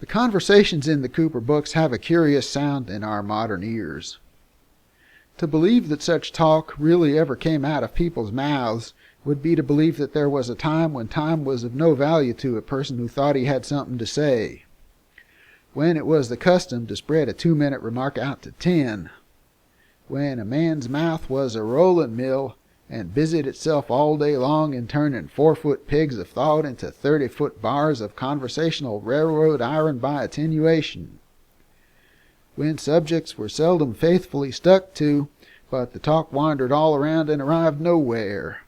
The conversations in the Cooper books have a curious sound in our modern ears. To believe that such talk really ever came out of people's mouths would be to believe that there was a time when time was of no value to a person who thought he had something to say, when it was the custom to spread a 2-minute remark out to 10, when a man's mouth was a rolling mill and busied itself all day long in turning 4-foot pigs of thought into 30-foot bars of conversational railroad iron by attenuation, when subjects were seldom faithfully stuck to, but the talk wandered all around and arrived nowhere,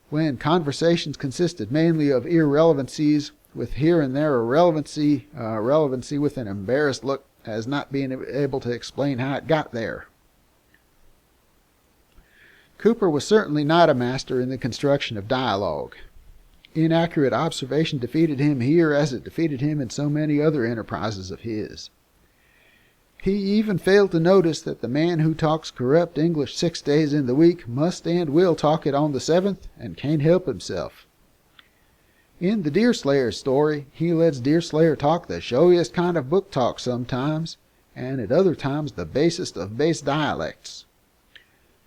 when conversations consisted mainly of irrelevancies, with here and there a relevancy with an embarrassed look as not being able to explain how it got there. Cooper was certainly not a master in the construction of dialogue. Inaccurate observation defeated him here as it defeated him in so many other enterprises of his. He even failed to notice that the man who talks corrupt English 6 days in the week must and will talk it on the 7th and can't help himself. In the Deerslayer story, he lets Deerslayer talk the showiest kind of book talk sometimes, and at other times the basest of base dialects.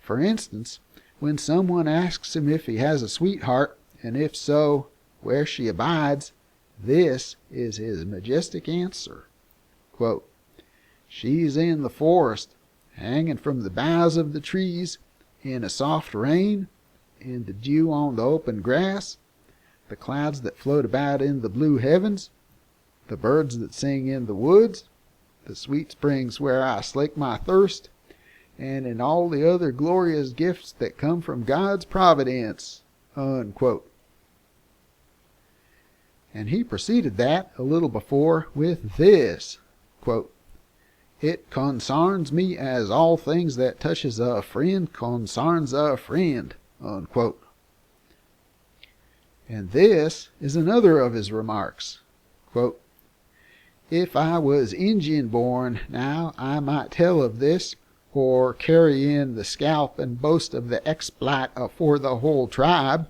For instance, when someone asks him if he has a sweetheart, and if so, where she abides, this is his majestic answer. Quote, "She's in the forest, hanging from the boughs of the trees, in a soft rain, in the dew on the open grass, the clouds that float about in the blue heavens, the birds that sing in the woods, the sweet springs where I slake my thirst, and in all the other glorious gifts that come from God's providence." Unquote. And he preceded that, a little before, with this, quote, "It consarns me as all things that touches a friend consarns a friend." Unquote. And this is another of his remarks. Quote, "If I was Injun born, now, I might tell of this, or carry in the scalp and boast of the exploit afore the whole tribe,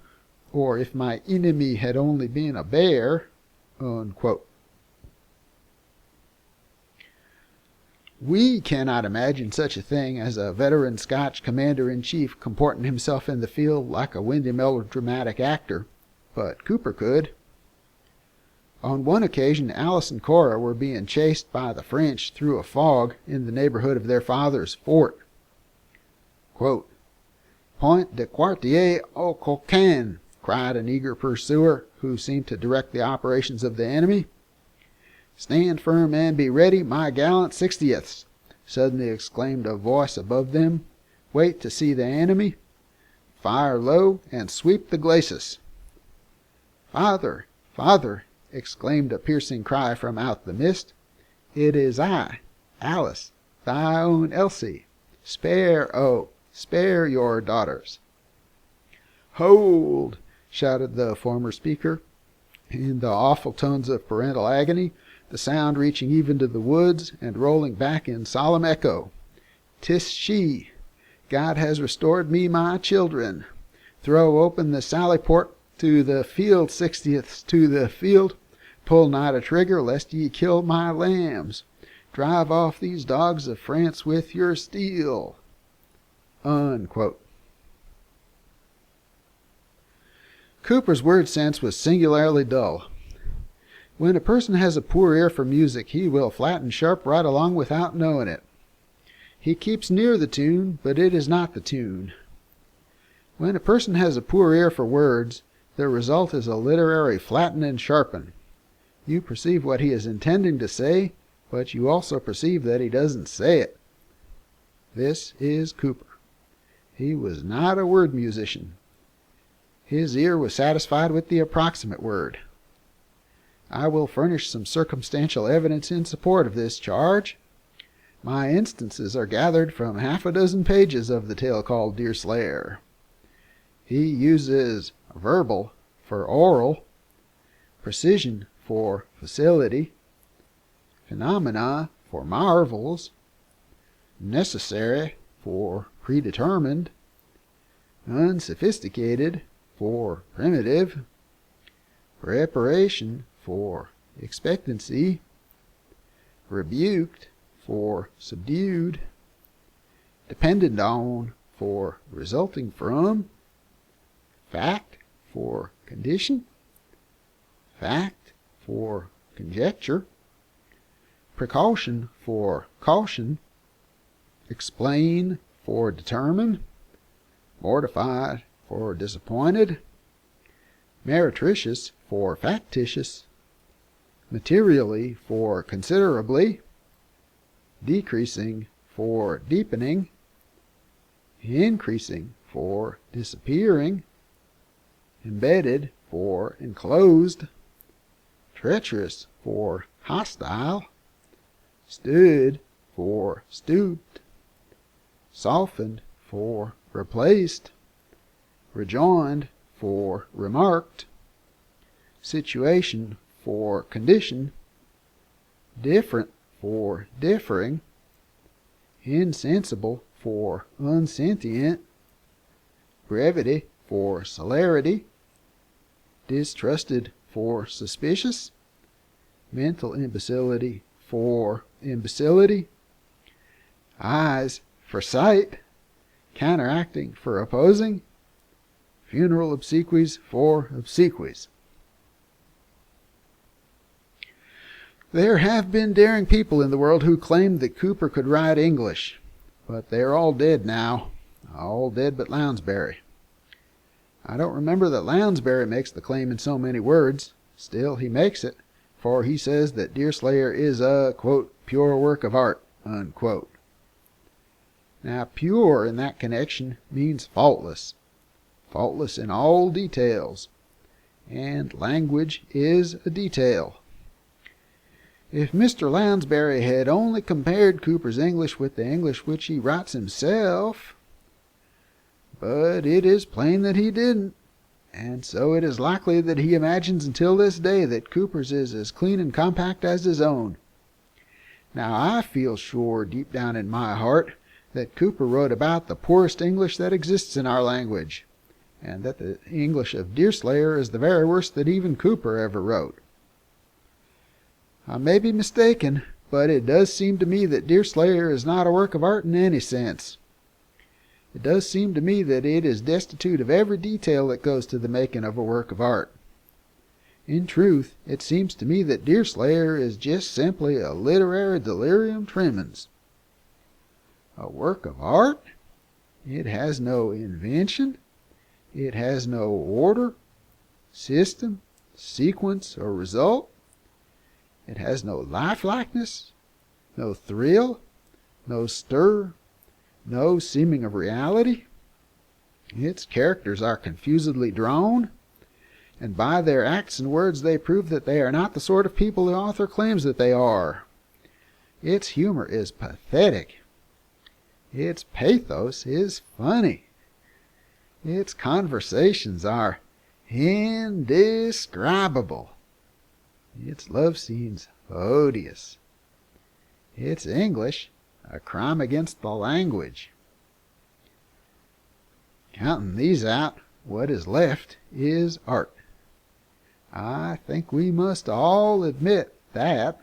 or if my enemy had only been a bear." Unquote. We cannot imagine such a thing as a veteran Scotch commander-in-chief comporting himself in the field like a windy melodramatic actor, but Cooper could. On one occasion, Alice and Cora were being chased by the French through a fog in the neighborhood of their father's fort. Quote, "Point de quartier au coquin," cried an eager pursuer who seemed to direct the operations of the enemy. "Stand firm and be ready, my gallant 60ths," suddenly exclaimed a voice above them. "Wait to see the enemy. Fire low and sweep the glacis." "Father, father," exclaimed a piercing cry from out the mist. "It is I, Alice, thy own Elsie. Spare, oh, spare your daughters." "Hold!" shouted the former speaker, in the awful tones of parental agony, the sound reaching even to the woods and rolling back in solemn echo. "'Tis she! God has restored me my children. Throw open the sally-port. To the field, 60ths, to the field. Pull not a trigger, lest ye kill my lambs. Drive off these dogs of France with your steel." Unquote. Cooper's word sense was singularly dull. When a person has a poor ear for music, he will flat and sharp right along without knowing it. He keeps near the tune, but it is not the tune. When a person has a poor ear for words, the result is a literary flatten and sharpen. You perceive what he is intending to say, but you also perceive that he doesn't say it. This is Cooper. He was not a word musician. His ear was satisfied with the approximate word. I will furnish some circumstantial evidence in support of this charge. My instances are gathered from 6 pages of the tale called Deerslayer. He uses verbal for oral, precision for facility, phenomena for marvels, necessary for predetermined, unsophisticated for primitive, preparation for expectancy, rebuked for subdued, dependent on for resulting from, fact for condition, fact for conjecture, precaution for caution, explain for determine, mortified for disappointed, meretricious for factitious, materially for considerably, decreasing for deepening, increasing for disappearing, embedded for enclosed, treacherous for hostile, stood for stooped, softened for replaced, rejoined for remarked, situation for condition, different for differing, insensible for unsentient, brevity for celerity, distrusted for suspicious, mental imbecility for imbecility, eyes for sight, counteracting for opposing, funeral obsequies for obsequies. There have been daring people in the world who claimed that Cooper could write English, but they're all dead now, all dead but Lounsbury. I don't remember that Lounsbury makes the claim in so many words. Still, he makes it, for he says that Deerslayer is a, quote, pure work of art, unquote. Now, pure in that connection means faultless, faultless in all details, and language is a detail. If Mr. Lounsbury had only compared Cooper's English with the English which he writes himself, but it is plain that he didn't, and so it is likely that he imagines until this day that Cooper's is as clean and compact as his own. Now I feel sure deep down in my heart that Cooper wrote about the poorest English that exists in our language, and that the English of Deerslayer is the very worst that even Cooper ever wrote. I may be mistaken, but it does seem to me that Deerslayer is not a work of art in any sense. It does seem to me that it is destitute of every detail that goes to the making of a work of art. In truth, it seems to me that Deerslayer is just simply a literary delirium tremens. A work of art? It has no invention. It has no order, system, sequence, or result. It has no lifelikeness, no thrill, no stir, no seeming of reality. Its characters are confusedly drawn, and by their acts and words they prove that they are not the sort of people the author claims that they are. Its humor is pathetic. Its pathos is funny. Its conversations are indescribable. Its love scenes odious. Its English a crime against the language. Counting these out, what is left is art. I think we must all admit that